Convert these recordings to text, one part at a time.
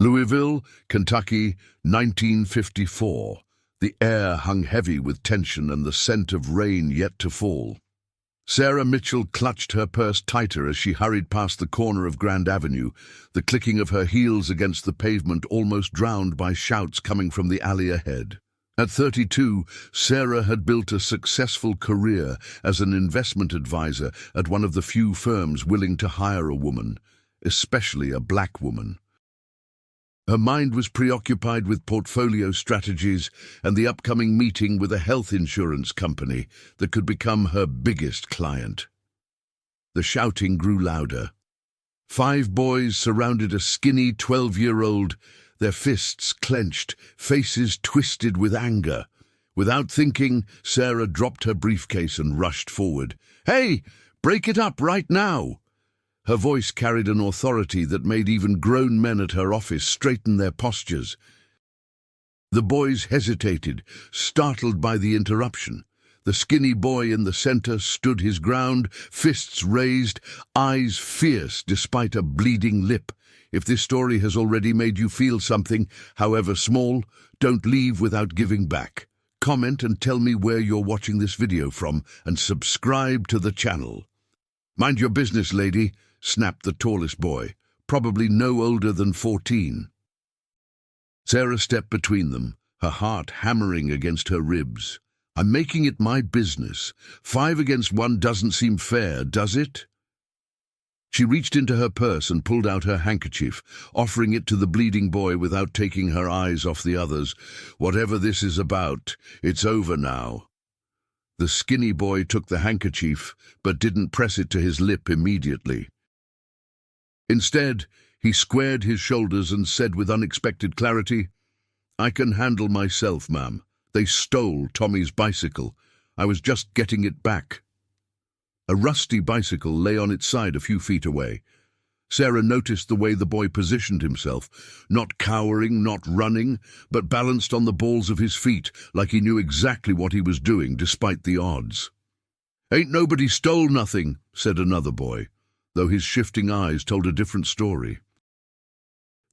Louisville, Kentucky, 1954. The air hung heavy with tension and the scent of rain yet to fall. Sarah Mitchell clutched her purse tighter as she hurried past the corner of Grand Avenue, the clicking of her heels against the pavement almost drowned by shouts coming from the alley ahead. At 32, Sarah had built a successful career as an investment advisor at one of the few firms willing to hire a woman, especially a black woman. Her mind was preoccupied with portfolio strategies and the upcoming meeting with a health insurance company that could become her biggest client. The shouting grew louder. 5 boys surrounded a skinny 12-year-old, their fists clenched, faces twisted with anger. Without thinking, Sarah dropped her briefcase and rushed forward. "Hey, break it up right now!" Her voice carried an authority that made even grown men at her office straighten their postures. The boys hesitated, startled by the interruption. The skinny boy in the center stood his ground, fists raised, eyes fierce despite a bleeding lip. If this story has already made you feel something, however small, don't leave without giving back. Comment and tell me where you're watching this video from, and subscribe to the channel. "Mind your business, lady," snapped the tallest boy, probably no older than 14. Sarah stepped between them, her heart hammering against her ribs. "I'm making it my business. 5 against 1 doesn't seem fair, does it?" She reached into her purse and pulled out her handkerchief, offering it to the bleeding boy without taking her eyes off the others. "Whatever this is about, it's over now." The skinny boy took the handkerchief, but didn't press it to his lip immediately. Instead, he squared his shoulders and said with unexpected clarity, "I can handle myself, ma'am. They stole Tommy's bicycle. I was just getting it back." A rusty bicycle lay on its side a few feet away. Sarah noticed the way the boy positioned himself, not cowering, not running, but balanced on the balls of his feet, like he knew exactly what he was doing despite the odds. "Ain't nobody stole nothing," said another boy, though his shifting eyes told a different story.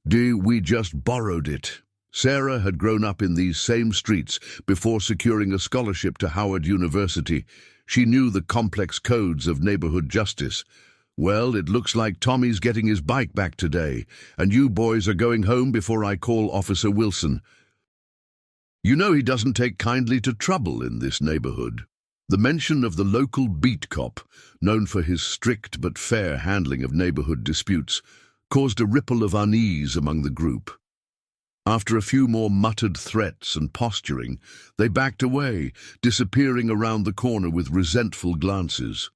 We just borrowed it." Sarah had grown up in these same streets before securing a scholarship to Howard University. She knew the complex codes of neighborhood justice. "Well, it looks like Tommy's getting his bike back today, and you boys are going home before I call Officer Wilson. You know he doesn't take kindly to trouble in this neighborhood." The mention of the local beat cop, known for his strict but fair handling of neighborhood disputes, caused a ripple of unease among the group. After a few more muttered threats and posturing, they backed away, disappearing around the corner with resentful glances.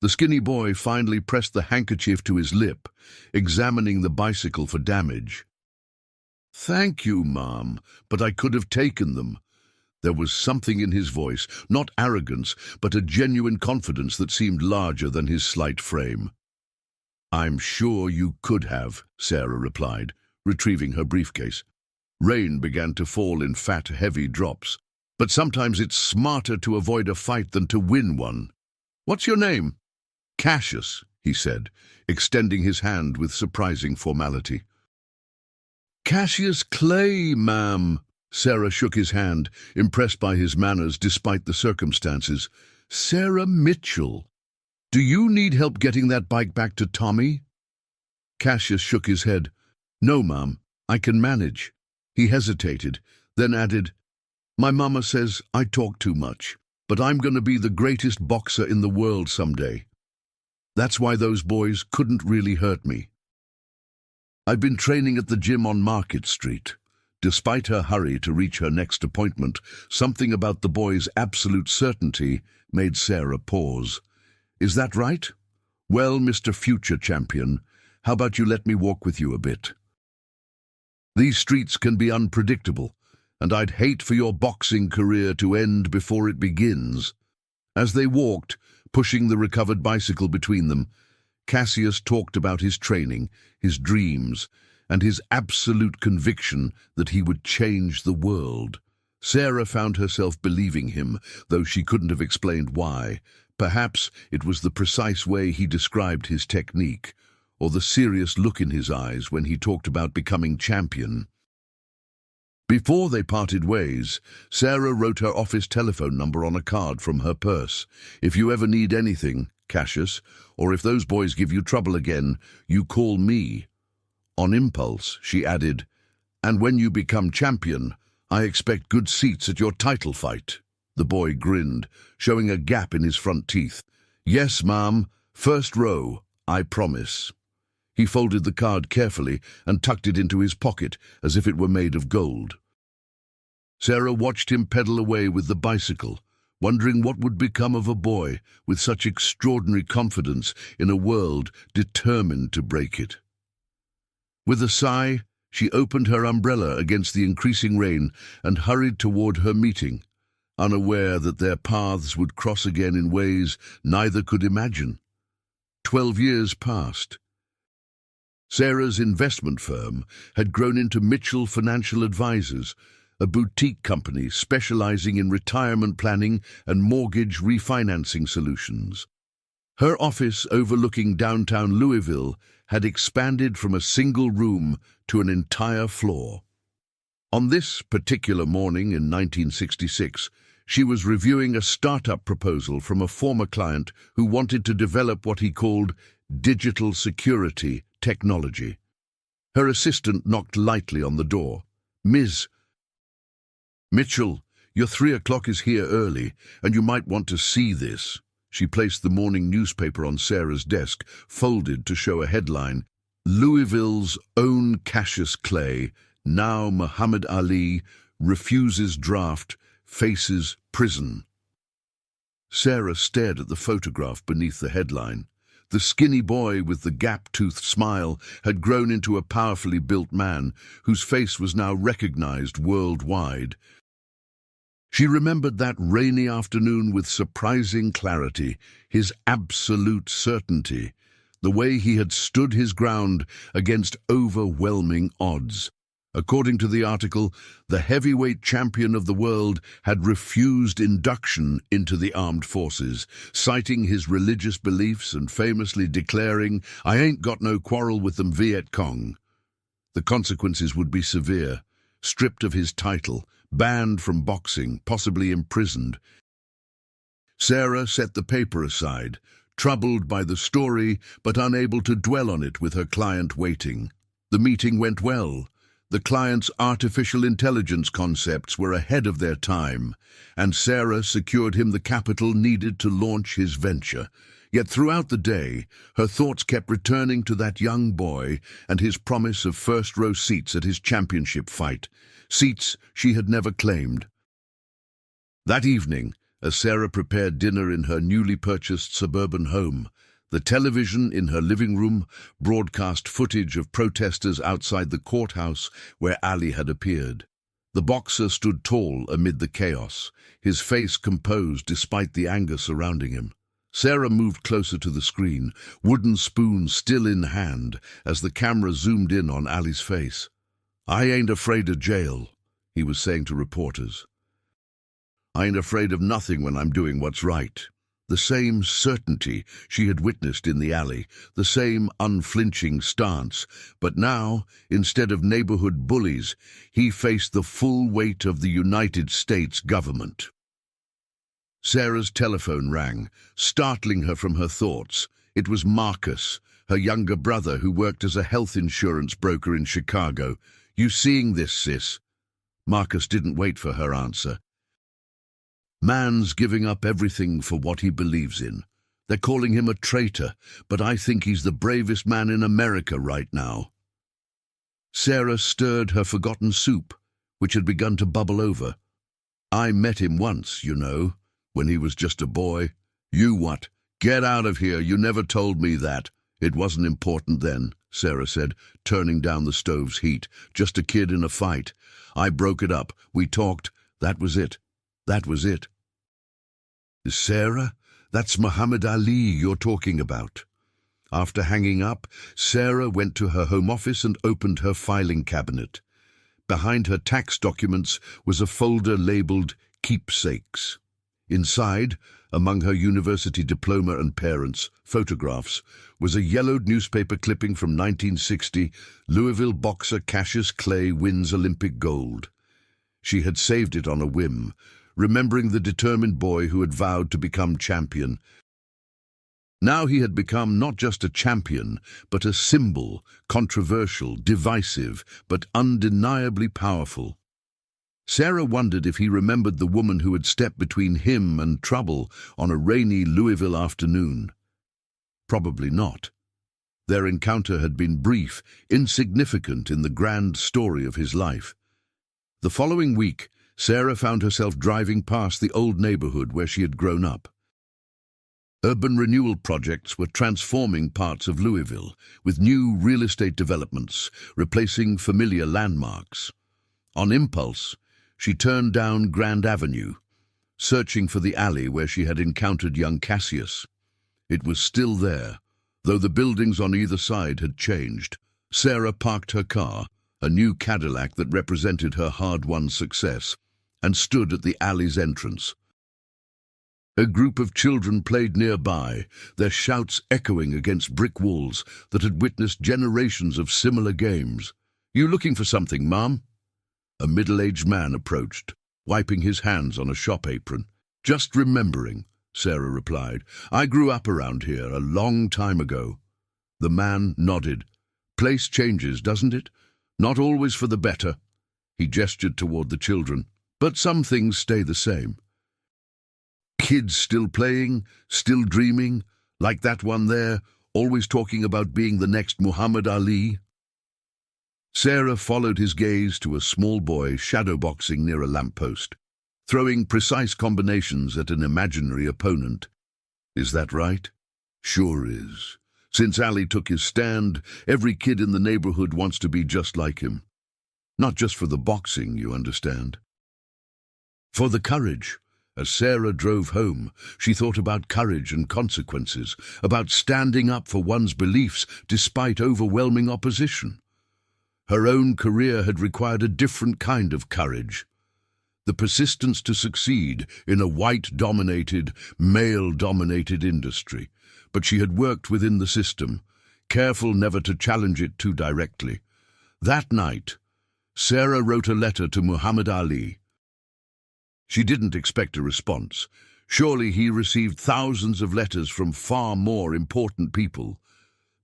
The skinny boy finally pressed the handkerchief to his lip, examining the bicycle for damage. "Thank you, Mom, but I could have taken them." There was something in his voice, not arrogance, but a genuine confidence that seemed larger than his slight frame. "I'm sure you could have," Sarah replied, retrieving her briefcase. Rain began to fall in fat, heavy drops. "But sometimes it's smarter to avoid a fight than to win one." "What's your name?" "Cassius," he said, extending his hand with surprising formality. "Cassius Clay, ma'am." Sarah shook his hand, impressed by his manners despite the circumstances. "Sarah Mitchell. Do you need help getting that bike back to Tommy?" Cassius shook his head. "No, ma'am, I can manage." He hesitated, then added, "My mama says I talk too much, but I'm going to be the greatest boxer in the world someday. That's why those boys couldn't really hurt me." "I've been training at the gym on Market Street." Despite her hurry to reach her next appointment, something about the boy's absolute certainty made Sarah pause. "Is that right? Well, Mr. Future Champion, how about you let me walk with you a bit? These streets can be unpredictable, and I'd hate for your boxing career to end before it begins." As they walked, pushing the recovered bicycle between them, Cassius talked about his training, his dreams, and his absolute conviction that he would change the world. Sarah found herself believing him, though she couldn't have explained why. Perhaps it was the precise way he described his technique, or the serious look in his eyes when he talked about becoming champion. Before they parted ways, Sarah wrote her office telephone number on a card from her purse. "If you ever need anything, Cassius, or if those boys give you trouble again, you call me." On impulse, she added, "And when you become champion, I expect good seats at your title fight." The boy grinned, showing a gap in his front teeth. "Yes, ma'am, first row, I promise." He folded the card carefully and tucked it into his pocket as if it were made of gold. Sarah watched him pedal away with the bicycle, wondering what would become of a boy with such extraordinary confidence in a world determined to break it. With a sigh, she opened her umbrella against the increasing rain and hurried toward her meeting, unaware that their paths would cross again in ways neither could imagine. 12 years passed. Sarah's investment firm had grown into Mitchell Financial Advisors, a boutique company specializing in retirement planning and mortgage refinancing solutions. Her office overlooking downtown Louisville had expanded from a single room to an entire floor. On this particular morning in 1966, she was reviewing a startup proposal from a former client who wanted to develop what he called digital security technology. Her assistant knocked lightly on the door. "Ms. Mitchell, your 3 o'clock is here early, and you might want to see this." She placed the morning newspaper on Sarah's desk, folded to show a headline, "Louisville's own Cassius Clay, now Muhammad Ali, refuses draft, faces prison." Sarah stared at the photograph beneath the headline. The skinny boy with the gap-toothed smile had grown into a powerfully built man whose face was now recognized worldwide. She remembered that rainy afternoon with surprising clarity, his absolute certainty, the way he had stood his ground against overwhelming odds. According to the article, the heavyweight champion of the world had refused induction into the armed forces, citing his religious beliefs and famously declaring, "I ain't got no quarrel with them Viet Cong." The consequences would be severe: stripped of his title, banned from boxing, possibly imprisoned. Sarah set the paper aside, troubled by the story but unable to dwell on it with her client waiting. The meeting went well. The client's artificial intelligence concepts were ahead of their time, and Sarah secured him the capital needed to launch his venture. Yet throughout the day, her thoughts kept returning to that young boy and his promise of first-row seats at his championship fight, seats she had never claimed. That evening, as Sarah prepared dinner in her newly purchased suburban home, the television in her living room broadcast footage of protesters outside the courthouse where Ali had appeared. The boxer stood tall amid the chaos, his face composed despite the anger surrounding him. Sarah moved closer to the screen, wooden spoon still in hand, as the camera zoomed in on Ali's face. "I ain't afraid of jail," he was saying to reporters. "I ain't afraid of nothing when I'm doing what's right." The same certainty she had witnessed in the alley, the same unflinching stance, but now, instead of neighborhood bullies, he faced the full weight of the United States government. Sarah's telephone rang, startling her from her thoughts. It was Marcus, her younger brother who worked as a health insurance broker in Chicago. "You seeing this, sis?" Marcus didn't wait for her answer. "Man's giving up everything for what he believes in. They're calling him a traitor, but I think he's the bravest man in America right now." Sarah stirred her forgotten soup, which had begun to bubble over. "I met him once, you know, when he was just a boy." "You what? Get out of here, you never told me that." "It wasn't important then," Sarah said, turning down the stove's heat. "Just a kid in a fight. I broke it up. We talked. That was it. That was it." "Sarah, that's Muhammad Ali you're talking about." After hanging up, Sarah went to her home office and opened her filing cabinet. Behind her tax documents was a folder labeled Keepsakes. Inside, Among her university diploma and parents' photographs was a yellowed newspaper clipping from 1960, Louisville boxer Cassius Clay wins Olympic gold. She had saved it on a whim, remembering the determined boy who had vowed to become champion. Now he had become not just a champion, but a symbol, controversial, divisive, but undeniably powerful. Sarah wondered if he remembered the woman who had stepped between him and trouble on a rainy Louisville afternoon. Probably not. Their encounter had been brief, insignificant in the grand story of his life. The following week, Sarah found herself driving past the old neighborhood where she had grown up. Urban renewal projects were transforming parts of Louisville, with new real estate developments replacing familiar landmarks. On impulse, she turned down Grand Avenue, searching for the alley where she had encountered young Cassius. It was still there, though the buildings on either side had changed. Sarah parked her car, a new Cadillac that represented her hard-won success, and stood at the alley's entrance. A group of children played nearby, their shouts echoing against brick walls that had witnessed generations of similar games. "You looking for something, Mom?" A middle-aged man approached, wiping his hands on a shop apron. "Just remembering," Sarah replied. "I grew up around here a long time ago." The man nodded. "Place changes, doesn't it? Not always for the better." He gestured toward the children. "But some things stay the same." "Kids still playing, still dreaming, like that one there, always talking about being the next Muhammad Ali?" Sarah followed his gaze to a small boy shadowboxing near a lamppost, throwing precise combinations at an imaginary opponent. "Is that right?" "Sure is. Since Ali took his stand, every kid in the neighborhood wants to be just like him. Not just for the boxing, you understand. For the courage." As Sarah drove home, she thought about courage and consequences, about standing up for one's beliefs despite overwhelming opposition. Her own career had required a different kind of courage. The persistence to succeed in a white-dominated, male-dominated industry. But she had worked within the system, careful never to challenge it too directly. That night, Sarah wrote a letter to Muhammad Ali. She didn't expect a response. Surely he received thousands of letters from far more important people.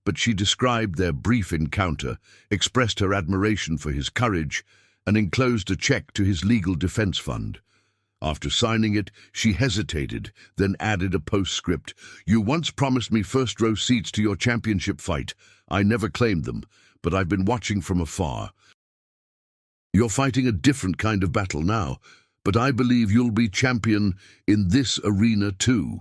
But she described their brief encounter, expressed her admiration for his courage, and enclosed a check to his legal defense fund. After signing it, she hesitated, then added a postscript. "You once promised me first-row seats to your championship fight. I never claimed them, but I've been watching from afar. You're fighting a different kind of battle now, but I believe you'll be champion in this arena too."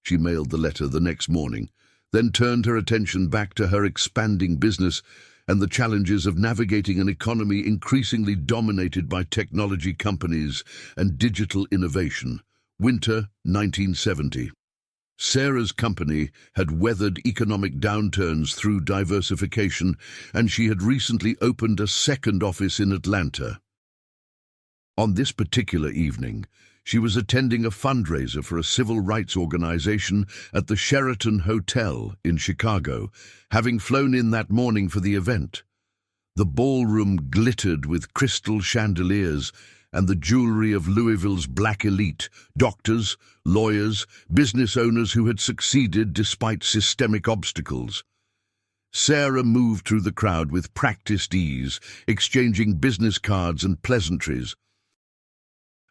She mailed the letter the next morning, then turned her attention back to her expanding business and the challenges of navigating an economy increasingly dominated by technology companies and digital innovation. Winter 1970. Sarah's company had weathered economic downturns through diversification, and she had recently opened a second office in Atlanta. On this particular evening, she was attending a fundraiser for a civil rights organization at the Sheraton Hotel in Chicago, having flown in that morning for the event. The ballroom glittered with crystal chandeliers and the jewelry of Louisville's black elite, doctors, lawyers, business owners who had succeeded despite systemic obstacles. Sarah moved through the crowd with practiced ease, exchanging business cards and pleasantries.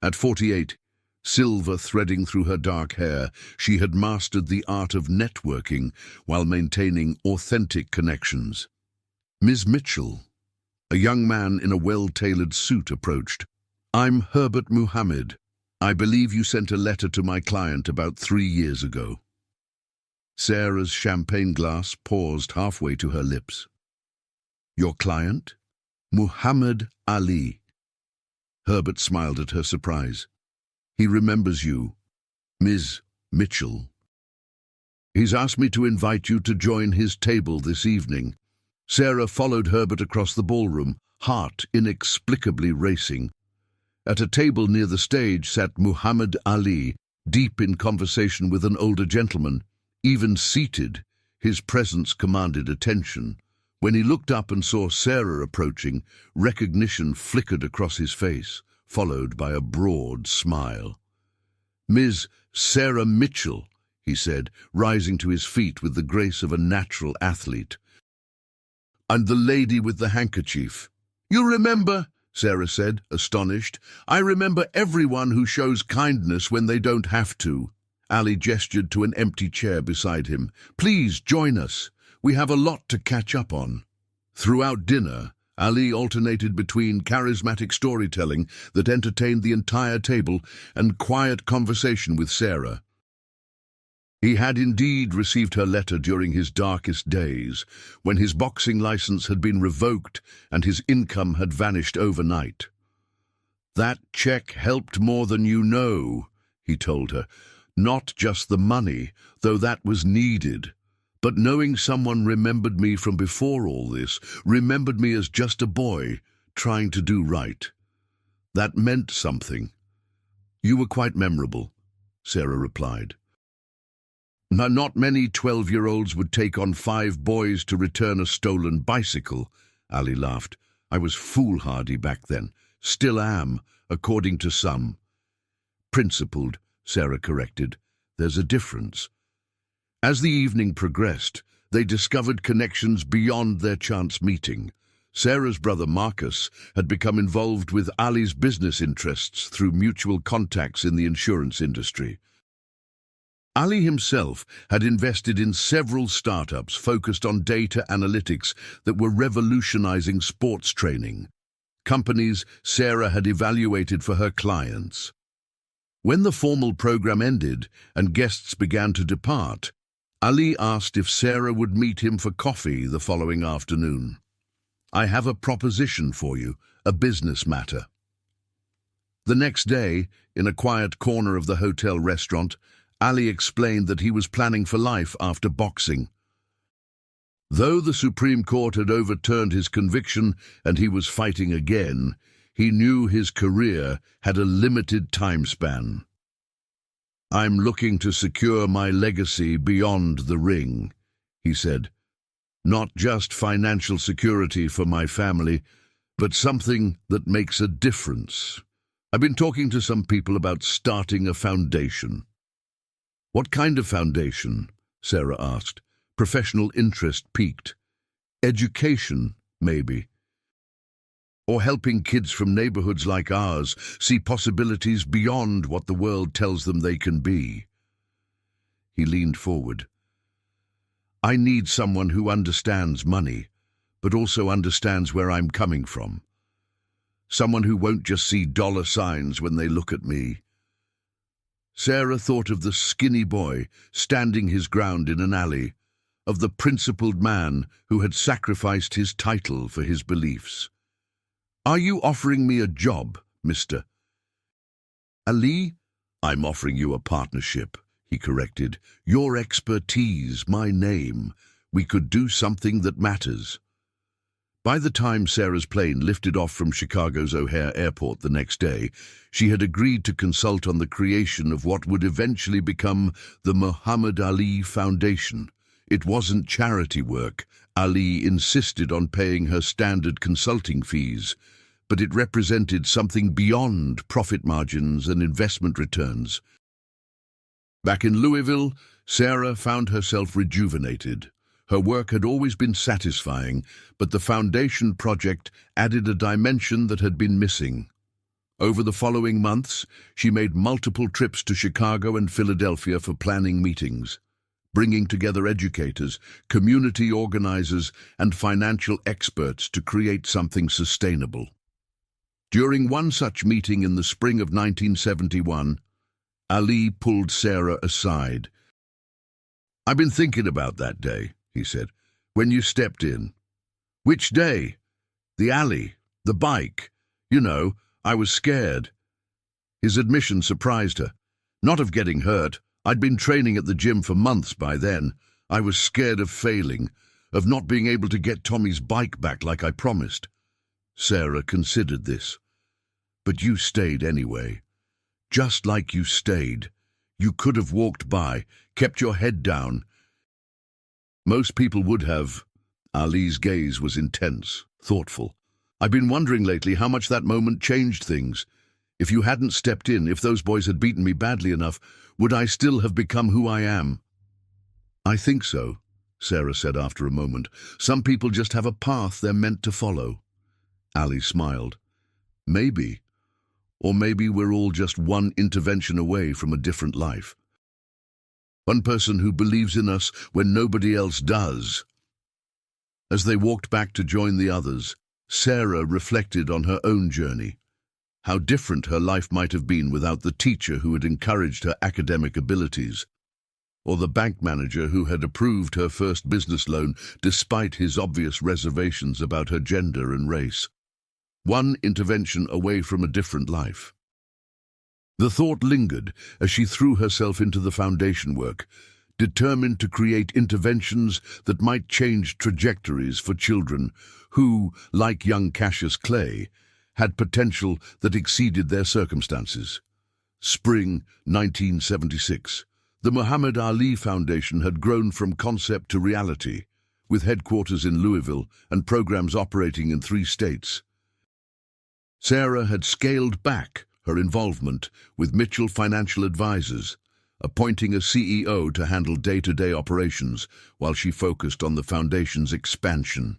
At 48, silver threading through her dark hair, she had mastered the art of networking while maintaining authentic connections. "Ms. Mitchell," a young man in a well-tailored suit approached. "I'm Herbert Muhammad. I believe you sent a letter to my client about 3 years ago." Sarah's champagne glass paused halfway to her lips. "Your client?" "Muhammad Ali." Herbert smiled at her surprise. "He remembers you, Ms. Mitchell. He's asked me to invite you to join his table this evening." Sarah followed Herbert across the ballroom, heart inexplicably racing. At a table near the stage sat Muhammad Ali, deep in conversation with an older gentleman. Even seated, his presence commanded attention. When he looked up and saw Sarah approaching, recognition flickered across his face, followed by a broad smile. "Ms. Sarah Mitchell," he said, rising to his feet with the grace of a natural athlete. "I'm the lady with the handkerchief." "You remember?" Sarah said, astonished. "I remember everyone who shows kindness when they don't have to." Ali gestured to an empty chair beside him. "Please join us. We have a lot to catch up on." Throughout dinner, Ali alternated between charismatic storytelling that entertained the entire table and quiet conversation with Sarah. He had indeed received her letter during his darkest days, when his boxing license had been revoked and his income had vanished overnight. "That check helped more than you know," he told her. "Not just the money, though that was needed, but knowing someone remembered me from before all this, remembered me as just a boy trying to do right. That meant something." "You were quite memorable," Sarah replied. "Not many 12-year-olds would take on 5 boys to return a stolen bicycle," Ali laughed. "I was foolhardy back then. Still am, according to some." "Principled," Sarah corrected. "There's a difference." As the evening progressed, they discovered connections beyond their chance meeting. Sarah's brother Marcus had become involved with Ali's business interests through mutual contacts in the insurance industry. Ali himself had invested in several startups focused on data analytics that were revolutionizing sports training, companies Sarah had evaluated for her clients. When the formal program ended and guests began to depart, Ali asked if Sarah would meet him for coffee the following afternoon. "I have a proposition for you, a business matter." The next day, in a quiet corner of the hotel restaurant, Ali explained that he was planning for life after boxing. Though the Supreme Court had overturned his conviction and he was fighting again, he knew his career had a limited time span. "I'm looking to secure my legacy beyond the ring," he said. "Not just financial security for my family, but something that makes a difference. I've been talking to some people about starting a foundation." "What kind of foundation?" Sarah asked. Professional interest piqued. "Education, maybe. Or helping kids from neighborhoods like ours see possibilities beyond what the world tells them they can be." He leaned forward. "I need someone who understands money, but also understands where I'm coming from. Someone who won't just see dollar signs when they look at me." Sarah thought of the skinny boy standing his ground in an alley, of the principled man who had sacrificed his title for his beliefs. "Are you offering me a job, Mr. Ali?" "I'm offering you a partnership," he corrected. "Your expertise, my name. We could do something that matters." By the time Sarah's plane lifted off from Chicago's O'Hare Airport the next day, she had agreed to consult on the creation of what would eventually become the Muhammad Ali Foundation. It wasn't charity work. Ali insisted on paying her standard consulting fees, but it represented something beyond profit margins and investment returns. Back in Louisville, Sarah found herself rejuvenated. Her work had always been satisfying, but the foundation project added a dimension that had been missing. Over the following months, she made multiple trips to Chicago and Philadelphia for planning meetings, bringing together educators, community organizers, and financial experts to create something sustainable. During one such meeting in the spring of 1971, Ali pulled Sarah aside. "I've been thinking about that day," he said, "when you stepped in." "Which day?" "The alley, the bike. You know, I was scared." His admission surprised her. Not of getting hurt. I'd been training at the gym for months by then. I was scared of failing, of not being able to get Tommy's bike back like I promised. Sarah considered this. "But you stayed anyway. Just like you stayed. You could have walked by, kept your head down. Most people would have. Ali's gaze was intense, thoughtful. I've been wondering lately how much that moment changed things. If you hadn't stepped in, if those boys had beaten me badly enough, would I still have become who I am? I think so, Sarah said after a moment. Some people just have a path they're meant to follow. Ali smiled. Maybe. Or maybe we're all just one intervention away from a different life. One person who believes in us when nobody else does. As they walked back to join the others, Sarah reflected on her own journey. How different her life might have been without the teacher who had encouraged her academic abilities, or the bank manager who had approved her first business loan despite his obvious reservations about her gender and race. One intervention away from a different life. The thought lingered as she threw herself into the foundation work, determined to create interventions that might change trajectories for children who, like young Cassius Clay, had potential that exceeded their circumstances. Spring 1976. The Muhammad Ali Foundation had grown from concept to reality, with headquarters in Louisville and programs operating in 3 states. Sarah had scaled back her involvement with Mitchell Financial Advisors, appointing a CEO to handle day-to-day operations while she focused on the foundation's expansion.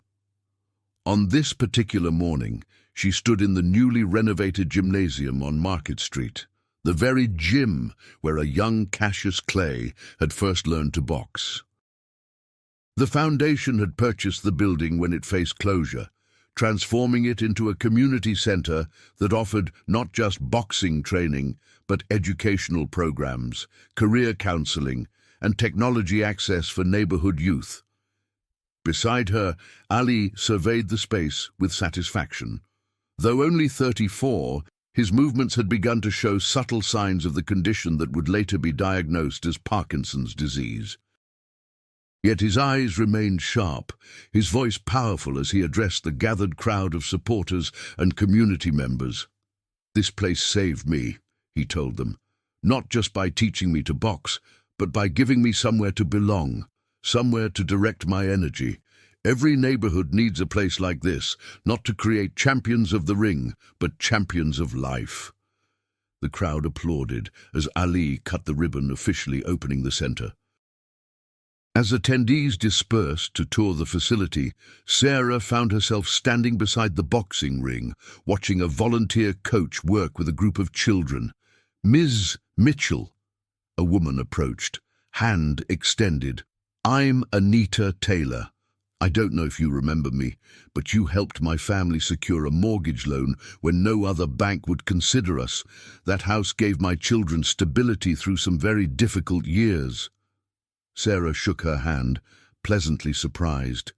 On this particular morning, she stood in the newly renovated gymnasium on Market Street, the very gym where a young Cassius Clay had first learned to box. The foundation had purchased the building when it faced closure, transforming it into a community center that offered not just boxing training, but educational programs, career counseling, and technology access for neighborhood youth. Beside her, Ali surveyed the space with satisfaction. Though only 34, his movements had begun to show subtle signs of the condition that would later be diagnosed as Parkinson's disease. Yet his eyes remained sharp, his voice powerful as he addressed the gathered crowd of supporters and community members. "This place saved me," he told them, "not just by teaching me to box, but by giving me somewhere to belong, somewhere to direct my energy. Every neighborhood needs a place like this, not to create champions of the ring, but champions of life." The crowd applauded as Ali cut the ribbon, officially opening the center. As attendees dispersed to tour the facility, Sarah found herself standing beside the boxing ring, watching a volunteer coach work with a group of children. "Ms. Mitchell," a woman approached, hand extended. "I'm Anita Taylor. I don't know if you remember me, but you helped my family secure a mortgage loan when no other bank would consider us. That house gave my children stability through some very difficult years." Sarah shook her hand, pleasantly surprised.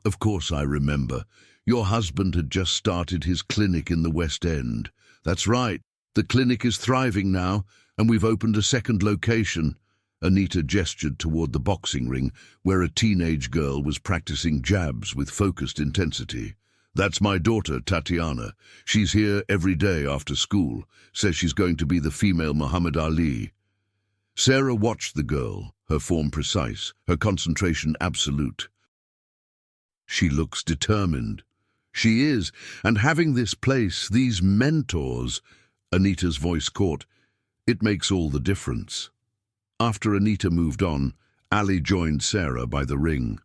Of course I remember. Your husband had just started his clinic in the West End." "That's right. The clinic is thriving now, and we've opened a second location." Anita gestured toward the boxing ring, where a teenage girl was practicing jabs with focused intensity. "That's my daughter, Tatiana. She's here every day after school. Says she's going to be the female Muhammad Ali." Sarah watched the girl, her form precise, her concentration absolute. "She looks determined." "She is, and having this place, these mentors," Anita's voice caught, "it makes all the difference." After Anita moved on, Ali joined Sarah by the ring.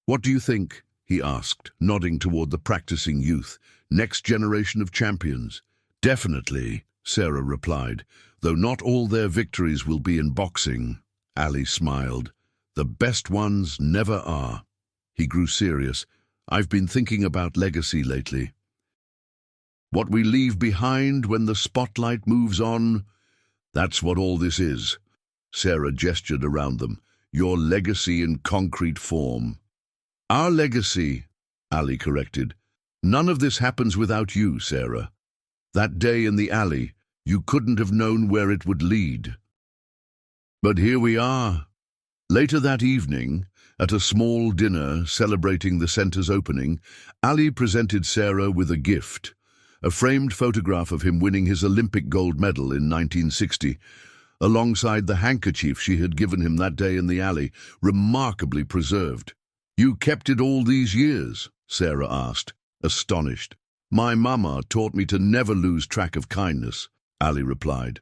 "What do you think?" he asked, nodding toward the practicing youth. "Next generation of champions?" "Definitely," Sarah replied, "though not all their victories will be in boxing." Ali smiled. "The best ones never are." He grew serious. "I've been thinking about legacy lately. What we leave behind when the spotlight moves on, that's what all this is." Sarah gestured around them. "Your legacy in concrete form." "Our legacy," Ali corrected. "None of this happens without you, Sarah. That day in the alley, you couldn't have known where it would lead. But here we are." Later that evening, at a small dinner celebrating the center's opening, Ali presented Sarah with a gift, a framed photograph of him winning his Olympic gold medal in 1960, alongside the handkerchief she had given him that day in the alley, remarkably preserved. "You kept it all these years?" Sarah asked, astonished. "My mama taught me to never lose track of kindness," Ali replied.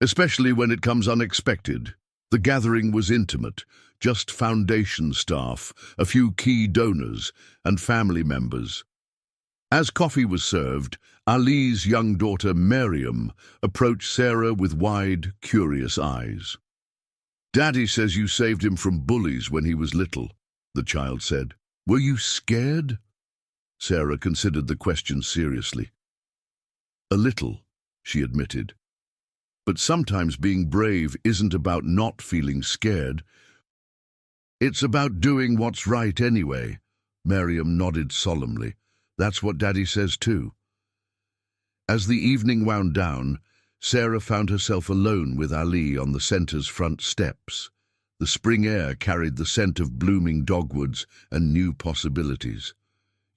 "Especially when it comes unexpected." The gathering was intimate, just foundation staff, a few key donors, and family members. As coffee was served, Ali's young daughter, Miriam, approached Sarah with wide, curious eyes. "Daddy says you saved him from bullies when he was little," the child said. "Were you scared?" Sarah considered the question seriously. "A little," she admitted. "But sometimes being brave isn't about not feeling scared. It's about doing what's right anyway." Miriam nodded solemnly. "That's what Daddy says too." As the evening wound down, Sarah found herself alone with Ali on the centre's front steps. The spring air carried the scent of blooming dogwoods and new possibilities.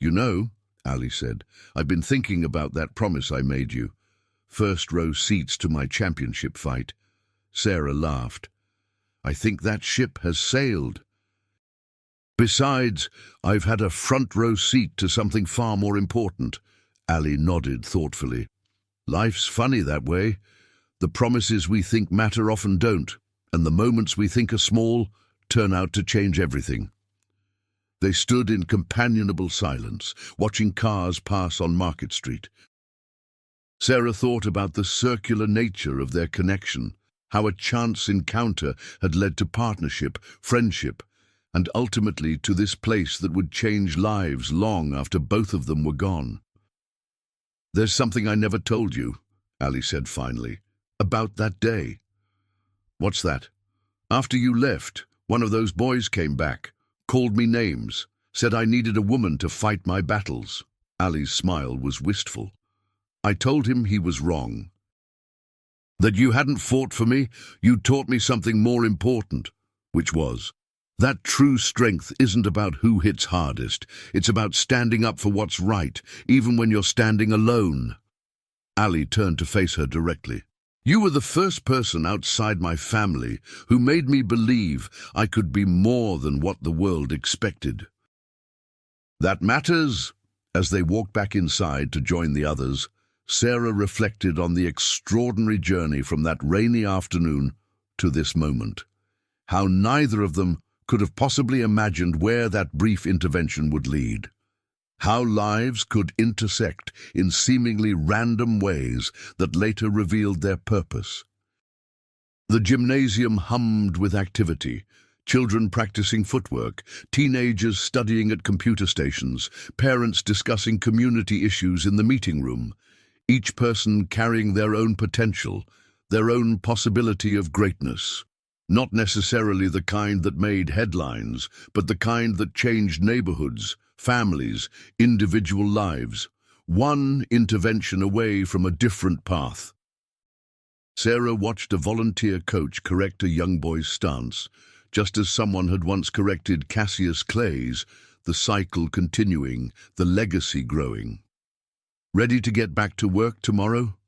"You know," Ali said, "I've been thinking about that promise I made you. First row seats to my championship fight." Sarah laughed. "I think that ship has sailed. Besides, I've had a front row seat to something far more important." Ali nodded thoughtfully. "Life's funny that way. The promises we think matter often don't, and the moments we think are small turn out to change everything." They stood in companionable silence, watching cars pass on Market Street. Sarah thought about the circular nature of their connection, how a chance encounter had led to partnership, friendship, and ultimately to this place that would change lives long after both of them were gone. "There's something I never told you," Ali said finally, "about that day." "What's that?" "After you left, one of those boys came back, called me names, said I needed a woman to fight my battles." Ali's smile was wistful. "I told him he was wrong. That you hadn't fought for me, you taught me something more important, which was that true strength isn't about who hits hardest. It's about standing up for what's right, even when you're standing alone." Ali turned to face her directly. "You were the first person outside my family who made me believe I could be more than what the world expected." "That matters." As they walked back inside to join the others, Sarah reflected on the extraordinary journey from that rainy afternoon to this moment. How neither of them could have possibly imagined where that brief intervention would lead. How lives could intersect in seemingly random ways that later revealed their purpose. The gymnasium hummed with activity, children practicing footwork, teenagers studying at computer stations, parents discussing community issues in the meeting room, each person carrying their own potential, their own possibility of greatness. Not necessarily the kind that made headlines, but the kind that changed neighborhoods, families, individual lives, one intervention away from a different path. Sarah watched a volunteer coach correct a young boy's stance, just as someone had once corrected Cassius Clay's, the cycle continuing, the legacy growing. "Ready to get back to work tomorrow?"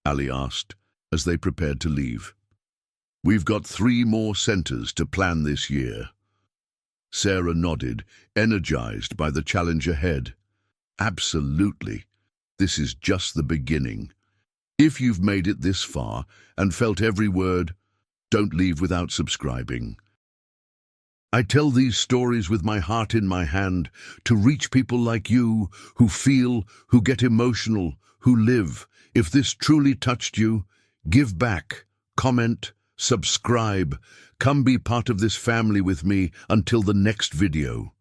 Ali asked, as they prepared to leave. "We've got 3 more centers to plan this year." Sarah nodded, energized by the challenge ahead. "Absolutely. This is just the beginning. If you've made it this far and felt every word, don't leave without subscribing. I tell these stories with my heart in my hand to reach people like you who feel, who get emotional, who live. If this truly touched you, give back, comment, subscribe. Come be part of this family with me until the next video.